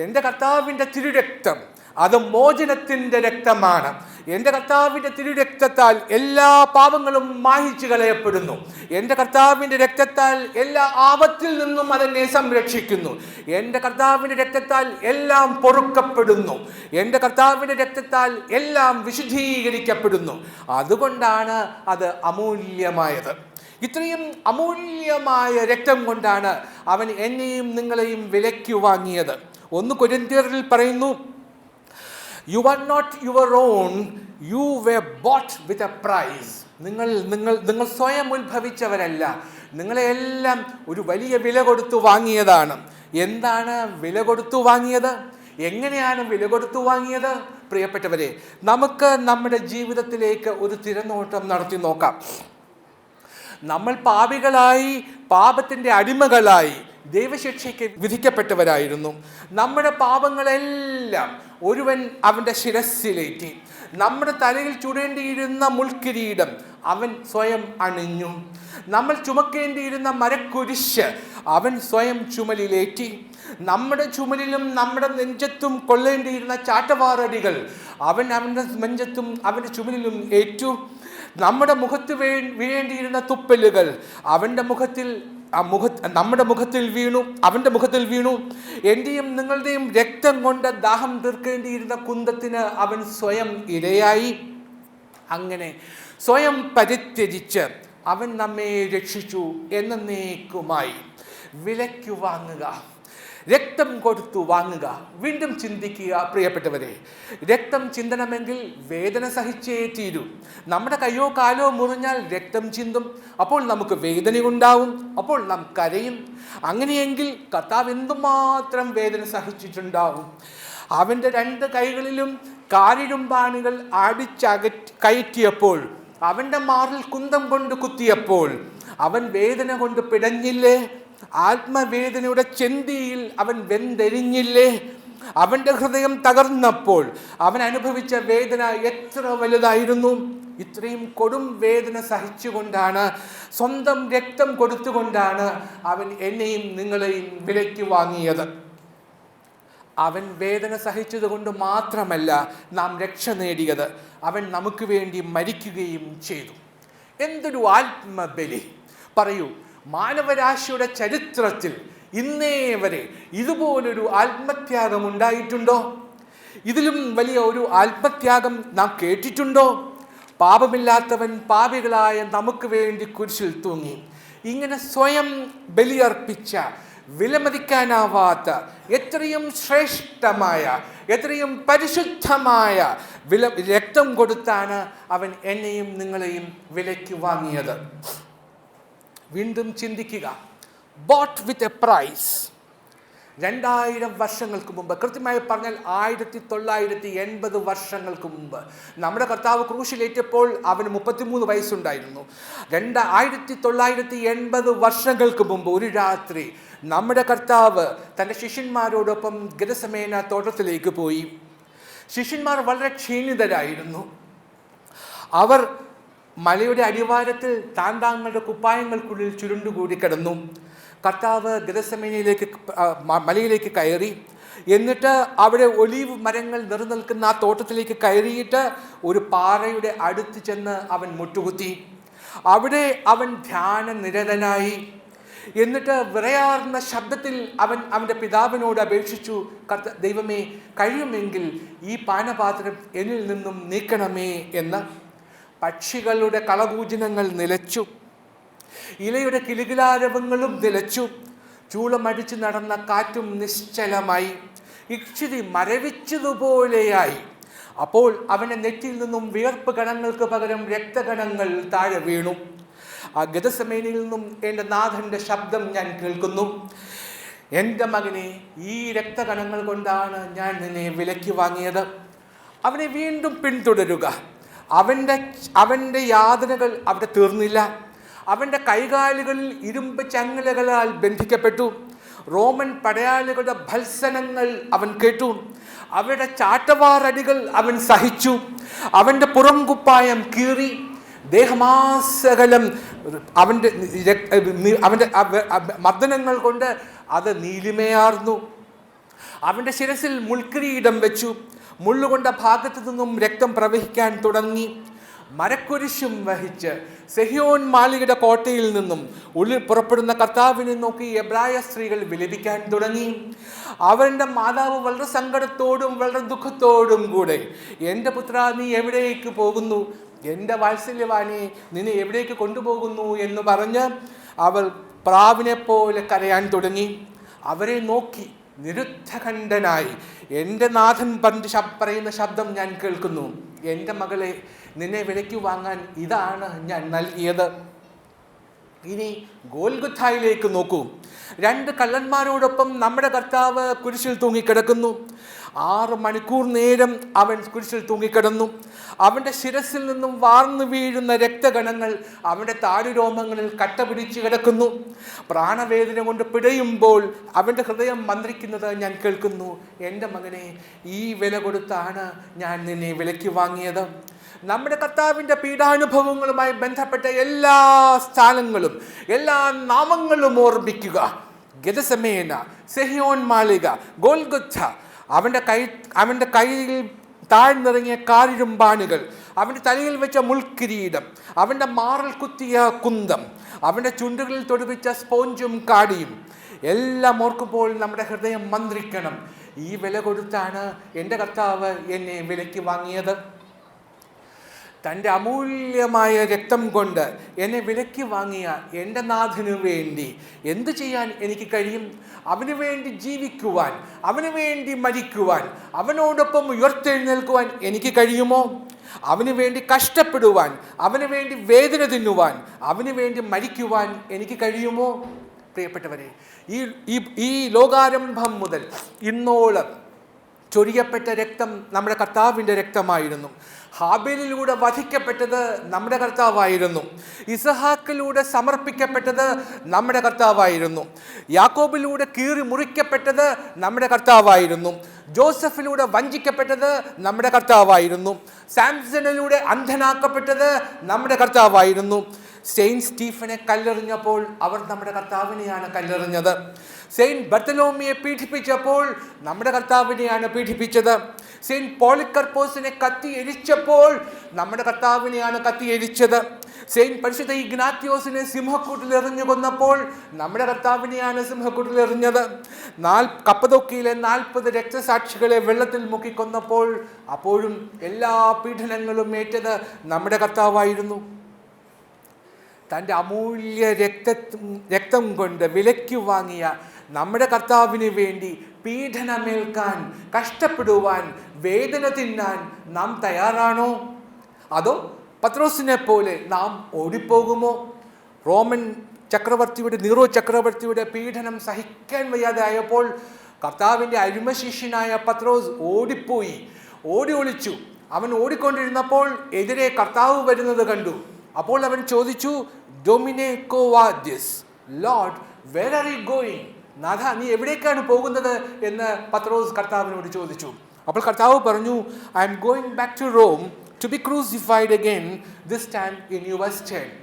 എൻ്റെ കർത്താവിൻ്റെ തിരുരക്തം അത് മോചനത്തിൻ്റെ രക്തമാണ്. എൻ്റെ കർത്താവിൻ്റെ തിരുരക്തത്താൽ എല്ലാ പാപങ്ങളും മായ്ച്ചു കളയപ്പെടുന്നു. എൻ്റെ കർത്താവിൻ്റെ രക്തത്താൽ എല്ലാ ആപത്തിൽ നിന്നും അതെന്നെ സംരക്ഷിക്കുന്നു. എൻ്റെ കർത്താവിൻ്റെ രക്തത്താൽ എല്ലാം പൊറുക്കപ്പെടുന്നു. എൻ്റെ കർത്താവിൻ്റെ രക്തത്താൽ എല്ലാം വിശുദ്ധീകരിക്കപ്പെടുന്നു. അതുകൊണ്ടാണ് അത് അമൂല്യമായത്. ഇത്രയും അമൂല്യമായ രക്തം കൊണ്ടാണ് അവൻ എന്നെയും നിങ്ങളെയും വിലയ്ക്ക് വാങ്ങിയത്. 1 കൊരിന്ത്യരിൽ പറയുന്നു, you are not your own, you were bought with a price. നിങ്ങൾ സ്വയം ഉത്ഭവിച്ചവരല്ല, നിങ്ങളെല്ലാം ഒരു വലിയ വില കൊടുത്തു വാങ്ങിയതാണ്. എന്താണ് വില കൊടുത്തു വാങ്ങിയത്? എങ്ങനെയാണ് വില കൊടുത്തു വാങ്ങിയത്? പ്രിയപ്പെട്ടവരെ, നമുക്ക് നമ്മുടെ ജീവിതത്തിലേക്ക് ഒരു തിരനോട്ടം നടത്തി നോക്കാം. നമ്മൾ പാപികളായി, പാപത്തിൻ്റെ അടിമകളായി, ദൈവശിക്ഷയ്ക്ക് വിധിക്കപ്പെട്ടവരായിരുന്നു. നമ്മുടെ പാപങ്ങളെല്ലാം ഒരുവൻ അവൻ്റെ ശിരസ്സിലേറ്റി. നമ്മുടെ തലയിൽ ചുടേണ്ടിയിരുന്ന മുൾക്കിരീടം അവൻ സ്വയം അണിഞ്ഞു. നമ്മൾ ചുമക്കേണ്ടിയിരുന്ന മരക്കുരിശ് അവൻ സ്വയം ചുമലിലേറ്റി. നമ്മുടെ ചുമലിലും നമ്മുടെ നെഞ്ചത്തും കൊള്ളേണ്ടിയിരുന്ന ചാട്ടവാറടികൾ അവൻ അവൻ്റെ നെഞ്ചത്തും അവൻ്റെ ചുമലിലും ഏറ്റു. നമ്മുടെ മുഖത്ത് വീഴേണ്ടിയിരുന്ന തുപ്പലുകൾ നമ്മുടെ മുഖത്തിൽ വീണു, അവൻ്റെ മുഖത്തിൽ വീണു. എൻ്റെയും നിങ്ങളുടെയും രക്തം കൊണ്ട് ദാഹം തീർക്കേണ്ടിയിരുന്ന കുന്തത്തിന് അവൻ സ്വയം ഇരയായി. അങ്ങനെ സ്വയം പരിത്യജിച്ച് അവൻ നമ്മെ രക്ഷിച്ചു. എന്നേക്കുമായി വിലയ്ക്ക് വാങ്ങുക, രക്തം കൊടുത്തു വാങ്ങുക. വീണ്ടും ചിന്തിക്കുക പ്രിയപ്പെട്ടവരെ, രക്തം ചിന്തണമെങ്കിൽ വേദന സഹിച്ചേ തീരൂ. നമ്മുടെ കയ്യോ കാലോ മുറിഞ്ഞാൽ രക്തം ചിന്തും, അപ്പോൾ നമുക്ക് വേദനയുണ്ടാവും, അപ്പോൾ നാം കരയും. അങ്ങനെയെങ്കിൽ കർത്താവ് എന്തുമാത്രം വേദന സഹിച്ചിട്ടുണ്ടാവും. അവൻ്റെ 2 കൈകളിലും കാരിരുമ്പാണികൾ കയറ്റിയപ്പോൾ, അവൻ്റെ മാറിൽ കുന്തം കൊണ്ട് കുത്തിയപ്പോൾ അവൻ വേദന കൊണ്ട് പിടഞ്ഞില്ലേ? ആത്മവേദനയുടെ ചെന്തിയിൽ അവൻ വെന്തെരിഞ്ഞില്ലേ? അവൻ്റെ ഹൃദയം തകർന്നപ്പോൾ അവൻ അനുഭവിച്ച വേദന എത്ര വലുതായിരുന്നു! ഇത്രയും കൊടും വേദന സഹിച്ചുകൊണ്ടാണ്, സ്വന്തം രക്തം കൊടുത്തുകൊണ്ടാണ് അവൻ എന്നെയും നിങ്ങളെയും വിലയ്ക്ക് വാങ്ങിയത്. അവൻ വേദന സഹിച്ചത് കൊണ്ട് മാത്രമല്ല നാം രക്ഷ നേടിയത്, അവൻ നമുക്ക് വേണ്ടി മരിക്കുകയും ചെയ്തു. എന്തൊരു ആത്മബലി! പറയൂ, മാനവരാശിയുടെ ചരിത്രത്തിൽ ഇന്നേ വരെ ഇതുപോലൊരു ആത്മത്യാഗം ഉണ്ടായിട്ടുണ്ടോ? ഇതിലും വലിയ ഒരു ആത്മത്യാഗം നാം കേട്ടിട്ടുണ്ടോ? പാപമില്ലാത്തവൻ പാപികളായ നമുക്ക് വേണ്ടി കുരിശിൽ തൂങ്ങി. ഇങ്ങനെ സ്വയം ബലിയർപ്പിച്ച, വിലമതിക്കാനാവാത്ത, എത്രയും ശ്രേഷ്ഠമായ, എത്രയും പരിശുദ്ധമായ രക്തം കൊടുത്താണ് അവൻ എന്നെയും നിങ്ങളെയും വിലയ്ക്ക് വാങ്ങിയത്. വീണ്ടും ചിന്തിക്കുക, ബോട്ട് വിത്ത് എ പ്രൈസ്. 2000 വർഷങ്ങൾക്ക് മുമ്പ്, കൃത്യമായി പറഞ്ഞാൽ 1980 വർഷങ്ങൾക്ക് മുമ്പ് നമ്മുടെ കർത്താവ് ക്രൂശിലേറ്റപ്പോൾ അവന് 33 വയസ്സുണ്ടായിരുന്നു. 1980 വർഷങ്ങൾക്ക് മുമ്പ് ഒരു രാത്രി നമ്മുടെ കർത്താവ് തൻ്റെ ശിഷ്യന്മാരോടൊപ്പം ഗെത്സമേന തോട്ടത്തിലേക്ക് പോയി. ശിഷ്യന്മാർ വളരെ ക്ഷീണിതരായിരുന്നു. അവർ മലയുടെ അടിവാരത്തിൽ താങ്കളുടെ കുപ്പായങ്ങൾക്കുള്ളിൽ ചുരുണ്ടുകൂടി കിടന്നു. കർത്താവ് മലയിലേക്ക് കയറി. എന്നിട്ട് അവിടെ ഒലീവ് മരങ്ങൾ നിറനിൽക്കുന്ന ആ തോട്ടത്തിലേക്ക് കയറിയിട്ട് ഒരു പാറയുടെ അടുത്ത് ചെന്ന് അവൻ മുട്ടുകുത്തി. അവിടെ അവൻ ധ്യാനനിരതനായി. എന്നിട്ട് വിറയാർന്ന ശബ്ദത്തിൽ അവൻ്റെ പിതാവിനോട് അപേക്ഷിച്ചു, ദൈവമേ, കഴിയുമെങ്കിൽ ഈ പാനപാത്രം എന്നിൽ നിന്നും നീക്കണമേ എന്ന്. പക്ഷികളുടെ കളകൂജനങ്ങൾ നിലച്ചു, ഇലയുടെ കിലുകിലാരവങ്ങളും നിലച്ചു, ചൂളമടിച്ചു നടന്ന കാറ്റും നിശ്ചലമായി, ഇക്ഷിതി മരവിച്ചതുപോലെയായി. അപ്പോൾ അവൻ്റെ നെറ്റിയിൽ നിന്നും വിയർപ്പ് കണങ്ങൾക്ക് പകരം രക്തകണങ്ങൾ താഴെ വീണു. ആ ഗെത്സമേനിൽ നിന്നും എൻ്റെ നാഥൻ്റെ ശബ്ദം ഞാൻ കേൾക്കുന്നു, എൻ്റെ മകനെ, ഈ രക്തകണങ്ങൾ കൊണ്ടാണ് ഞാൻ നിന്നെ വിലയ്ക്ക് വാങ്ങിയത്. അവനെ വീണ്ടും പിന്തുടരുക. അവൻ്റെ യാതനകൾ അവിടെ തീർന്നില്ല. അവൻ്റെ കൈകാലുകളിൽ ഇരുമ്പ് ചങ്ങലകളാൽ ബന്ധിക്കപ്പെട്ടു. റോമൻ പടയാളികളുടെ ഭത്സനങ്ങൾ അവൻ കേട്ടു. അവരുടെ ചാട്ടവാറടികൾ അവൻ സഹിച്ചു. അവൻ്റെ പുറംകുപ്പായം കീറി. ദേഹമാസകലം അവൻ്റെ മർദ്ദനങ്ങൾ കൊണ്ട് അത് നീലിമയാർന്നു. അവൻ്റെ ശിരസിൽ മുൾക്കിരീടം വെച്ചു. മുള്ളുകൊണ്ട ഭാഗത്തു നിന്നും രക്തം പ്രവഹിക്കാൻ തുടങ്ങി. മരക്കുരിശും വഹിച്ച് സെഹിയോൻ മാളികയുടെ കോട്ടയിൽ നിന്നും ഉള്ളിൽ പുറപ്പെടുന്ന കർത്താവിനെ നോക്കി എബ്രായ സ്ത്രീകൾ വിലപിക്കാൻ തുടങ്ങി. അവരുടെ മാതാവ് വളരെ സങ്കടത്തോടും വളരെ ദുഃഖത്തോടും കൂടെ, എൻ്റെ പുത്ര, നീ എവിടേക്ക് പോകുന്നു? എൻ്റെ വാത്സല്യവാനെ, നിന്നെ എവിടേക്ക് കൊണ്ടുപോകുന്നു എന്ന് പറഞ്ഞ് അവൾ പ്രാവിനെ പോലെ കരയാൻ തുടങ്ങി. അവരെ നോക്കി നിരുദ്ധകണ്ഠനായി എൻ്റെ നാഥൻ പറയുന്ന ശബ്ദം ഞാൻ കേൾക്കുന്നു: എൻ്റെ മകളെ, നിന്നെ വിലയ്ക്ക് വാങ്ങാൻ ഇതാണ് ഞാൻ നൽകിയത്. ഇനി ഗോൽഗൊഥായിലേക്ക് നോക്കൂ. 2 കള്ളന്മാരോടൊപ്പം നമ്മുടെ കർത്താവ് കുരിശിൽ തൂങ്ങിക്കിടക്കുന്നു. 6 മണിക്കൂർ നേരം അവൻ കുരിശിൽ തൂങ്ങിക്കിടന്നു. അവൻ്റെ ശിരസിൽ നിന്നും വാർന്നു വീഴുന്ന രക്തഗണങ്ങൾ അവൻ്റെ താടിരോമങ്ങളിൽ കട്ട പിടിച്ച് കിടക്കുന്നു. പ്രാണവേദന കൊണ്ട് പിടയുമ്പോൾ അവൻ്റെ ഹൃദയം മന്ത്രിക്കുന്നത് ഞാൻ കേൾക്കുന്നു: എൻ്റെ മകനെ, ഈ വില കൊടുത്താണ് ഞാൻ നിന്നെ വിലയ്ക്ക് വാങ്ങിയത്. നമ്മുടെ കർത്താവിൻ്റെ പീഡാനുഭവങ്ങളുമായി ബന്ധപ്പെട്ട എല്ലാ സ്ഥാനങ്ങളും എല്ലാ നാമങ്ങളും ഓർമ്മിക്കുക. ഗെത്സമേന, സെഹിയോൻ മാളിക, ഗോൽഗൊഥ, അവൻ്റെ കയ്യിൽ താഴ്ന്നിറങ്ങിയ കാരിരുമ്പാണികൾ, അവൻ്റെ തലയിൽ വെച്ച മുൾക്കിരീടം, അവൻ്റെ മാറിൽ കുത്തിയ കുന്തം, അവൻ്റെ ചുണ്ടുകളിൽ തൊടുപ്പിച്ച സ്പോഞ്ചും കാടിയും എല്ലാം ഓർക്കുമ്പോൾ നമ്മുടെ ഹൃദയം മന്ത്രിക്കണം: ഈ വില കൊടുത്താണ് എൻ്റെ കർത്താവ് എന്നെ വിലയ്ക്ക് വാങ്ങിയത്. തൻ്റെ അമൂല്യമായ രക്തം കൊണ്ട് എന്നെ വിലയ്ക്ക് വാങ്ങിയ എൻ്റെ നാഥനു വേണ്ടി എന്തു ചെയ്യാൻ എനിക്ക് കഴിയും? അവന് വേണ്ടി ജീവിക്കുവാൻ, അവന് വേണ്ടി മരിക്കുവാൻ, അവനോടൊപ്പം ഉയർത്തെഴുന്നേൽക്കുവാൻ എനിക്ക് കഴിയുമോ? അവന് വേണ്ടി കഷ്ടപ്പെടുവാൻ, അവന് വേണ്ടി വേദന തിന്നുവാൻ, അവന് വേണ്ടി മരിക്കുവാൻ എനിക്ക് കഴിയുമോ? പ്രിയപ്പെട്ടവരെ, ഈ ലോകാരംഭം മുതൽ ഇന്നോളം ചൊരിയപ്പെട്ട രക്തം നമ്മുടെ കർത്താവിൻ്റെ രക്തമായിരുന്നു. ഹാബേലിലൂടെ വധിക്കപ്പെട്ടത് നമ്മുടെ കർത്താവായിരുന്നു. ഇസഹാക്കിലൂടെ സമർപ്പിക്കപ്പെട്ടത് നമ്മുടെ കർത്താവായിരുന്നു. യാക്കോബിലൂടെ കീറി മുറിക്കപ്പെട്ടത് നമ്മുടെ കർത്താവായിരുന്നു. ജോസഫിലൂടെ വഞ്ചിക്കപ്പെട്ടത് നമ്മുടെ കർത്താവായിരുന്നു. സാംസണിലൂടെ അന്ധനാക്കപ്പെട്ടത് നമ്മുടെ കർത്താവായിരുന്നു. സെയിൻറ്റ് സ്റ്റീഫനെ കല്ലെറിഞ്ഞപ്പോൾ അവർ നമ്മുടെ കർത്താവിനെയാണ് കല്ലെറിഞ്ഞത്. സെയിൻറ്റ് ബർത്തലോമിയെ പീഡിപ്പിച്ചപ്പോൾ നമ്മുടെ കർത്താവിനെയാണ് പീഡിപ്പിച്ചത്. സെയിൻറ്റ് പോളിക്കർപ്പോസിനെ കത്തി എരിച്ചപ്പോൾ നമ്മുടെ കർത്താവിനെയാണ് കത്തി എരിച്ചത്. സെയിൻറ്റ് പരിശുദ്ധ ഇഗ്നാത്യോസിനെ സിംഹക്കൂട്ടിൽ എറിഞ്ഞു കൊന്നപ്പോൾ നമ്മുടെ കർത്താവിനെയാണ് സിംഹക്കൂട്ടിൽ എറിഞ്ഞത്. കപ്പദോക്കിയിലെ 40 രക്തസാക്ഷികളെ വെള്ളത്തിൽ മുക്കിക്കൊന്നപ്പോൾ അപ്പോഴും എല്ലാ പീഡനങ്ങളും ഏറ്റത് നമ്മുടെ കർത്താവായിരുന്നു. തൻ്റെ അമൂല്യ രക്തം കൊണ്ട് വിലയ്ക്ക് വാങ്ങിയ നമ്മുടെ കർത്താവിന് വേണ്ടി പീഡനമേൽക്കാൻ, കഷ്ടപ്പെടുവാൻ, വേദന തിന്നാൻ നാം തയ്യാറാണോ? അതോ പത്രോസിനെ പോലെ നാം ഓടിപ്പോകുമോ? നീറോ ചക്രവർത്തിയുടെ പീഡനം സഹിക്കാൻ വയ്യാതെ ആയപ്പോൾ കർത്താവിൻ്റെ അരുമശിഷ്യനായ പത്രോസ് ഓടി ഒളിച്ചു. അവൻ ഓടിക്കൊണ്ടിരുന്നപ്പോൾ എതിരെ കർത്താവ് വരുന്നത് കണ്ടു. അപ്പോൾ അവൻ ചോദിച്ചു: ഡൊമിനെ കോവാദിസ്, lord, where are you going? നാഥ, നീ എവിടേക്കാണ് പോകുന്നത് എന്ന് പത്രോസ് കർത്താവിനോട് ചോദിച്ചു. അപ്പോൾ കർത്താവ് പറഞ്ഞു: I'm going back to Rome to be crucified again, this time in your stead.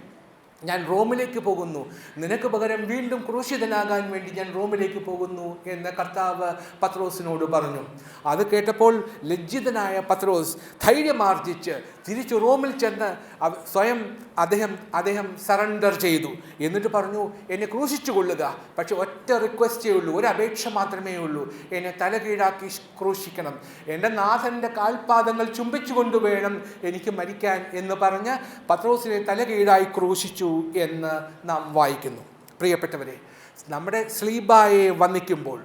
ഞാൻ റോമിലേക്ക് പോകുന്നു, നിനക്ക് പകരം വീണ്ടും ക്രൂശിതനാകാൻ വേണ്ടി ഞാൻ റോമിലേക്ക് പോകുന്നു എന്ന് കർത്താവ് പത്രോസിനോട് പറഞ്ഞു. അത് കേട്ടപ്പോൾ ലജ്ജിതനായ പത്രോസ് ധൈര്യമാർജിച്ച് തിരിച്ചു റോമിൽ ചെന്ന് സ്വയം അദ്ദേഹം സറണ്ടർ ചെയ്തു. എന്നിട്ട് പറഞ്ഞു: എന്നെ ക്രൂശിച്ചു കൊള്ളുക, പക്ഷെ ഒറ്റ റിക്വസ്റ്റേ ഉള്ളൂ, ഒരു അപേക്ഷ മാത്രമേ ഉള്ളൂ, എന്നെ തലകീഴാക്കി ക്രൂശിക്കണം, എൻ്റെ നാഥൻ്റെ കാൽപാദങ്ങൾ ചുംബിച്ചുകൊണ്ട് വേണം എനിക്ക് മരിക്കാൻ എന്ന് പറഞ്ഞ് പത്രോസിനെ തലകീഴായി ക്രൂശിച്ചു എന്ന് നാം വായിക്കുന്നു. പ്രിയപ്പെട്ടവരെ, നമ്മുടെ സ്ലീബായെ വന്ദിക്കുമ്പോൾ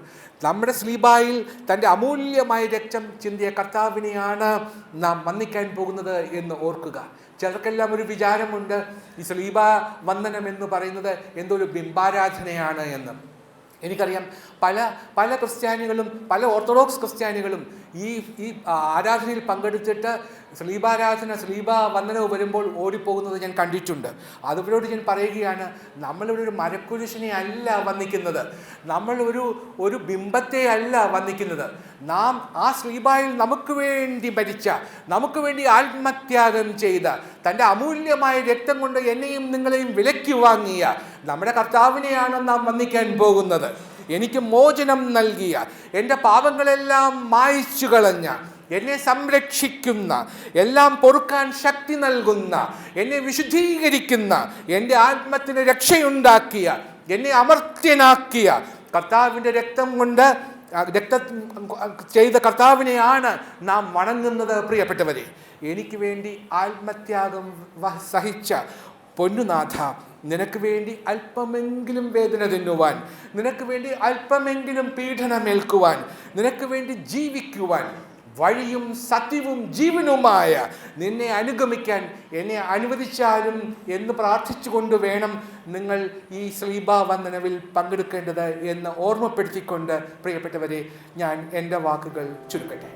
നമ്മുടെ സ്ലീബായിൽ തൻ്റെ അമൂല്യമായ രക്തം ചിന്തിയ കർത്താവിനെയാണ് നാം വന്ദിക്കാൻ പോകുന്നത് എന്ന് ഓർക്കുക. ചിലർക്കെല്ലാം ഒരു വിചാരമുണ്ട്, ഈ സ്ലീബ വന്ദനം എന്ന് പറയുന്നത് എന്തോ ഒരു ബിംബാരാധനയാണ് എന്ന്. എനിക്കറിയാം, പല ക്രിസ്ത്യാനികളും, പല ഓർത്തഡോക്സ് ക്രിസ്ത്യാനികളും ഈ ആരാധനയിൽ പങ്കെടുത്തിട്ട് സ്ലീബ വന്ദനവും വരുമ്പോൾ ഓടിപ്പോകുന്നത് ഞാൻ കണ്ടിട്ടുണ്ട്. അതുവരോട് ഞാൻ പറയുകയാണ്, നമ്മളിവിടെ ഒരു മരക്കുരിശിനെ അല്ല വന്ദിക്കുന്നത്, നമ്മൾ ഒരു ബിംബത്തെ അല്ല വന്ദിക്കുന്നത്. നാം ആ സ്ലീബായിൽ നമുക്ക് വേണ്ടി മരിച്ച, നമുക്ക് വേണ്ടി ആത്മത്യാഗം ചെയ്ത, തൻ്റെ അമൂല്യമായ രക്തം കൊണ്ട് എന്നെയും നിങ്ങളെയും വിലയ്ക്ക് വാങ്ങിയ നമ്മുടെ കർത്താവിനെയാണ് നാം വന്ദിക്കാൻ പോകുന്നത്. എനിക്ക് മോചനം നൽകിയ, എൻ്റെ പാപങ്ങളെല്ലാം മായ്ച്ചു കളഞ്ഞ, എന്നെ സംരക്ഷിക്കുന്ന, എല്ലാം പൊറുക്കാൻ ശക്തി നൽകുന്ന, എന്നെ വിശുദ്ധീകരിക്കുന്ന, എൻ്റെ ആത്മത്തിന് രക്ഷയുണ്ടാക്കിയ, എന്നെ അമർത്യനാക്കിയ കർത്താവിൻ്റെ രക്തം ചെയ്ത കർത്താവിനെയാണ് നാം വണങ്ങുന്നത്. പ്രിയപ്പെട്ടവരെ, എനിക്ക് വേണ്ടി ആത്മത്യാഗം സഹിച്ച പൊന്നുനാഥ, നിനക്ക് വേണ്ടി അല്പമെങ്കിലും വേദന തിന്നുവാൻ, നിനക്ക് വേണ്ടി അല്പമെങ്കിലും പീഡനമേൽക്കുവാൻ, നിനക്ക് വേണ്ടി ജീവിക്കുവാൻ വഴിയും സത്യവും ജീവനുമായ നിന്നെ അനുഗമിക്കാൻ എന്നെ അനുവദിച്ചാലും എന്ന് പ്രാർത്ഥിച്ചുകൊണ്ട് വേണം നിങ്ങൾ ഈ ശ്ലീബാവന്ദനവിൽ പങ്കെടുക്കേണ്ടത് എന്ന് ഓർമ്മപ്പെടുത്തിക്കൊണ്ട് പ്രിയപ്പെട്ടവരെ, ഞാൻ എൻ്റെ വാക്കുകൾ ചുരുക്കട്ടെ.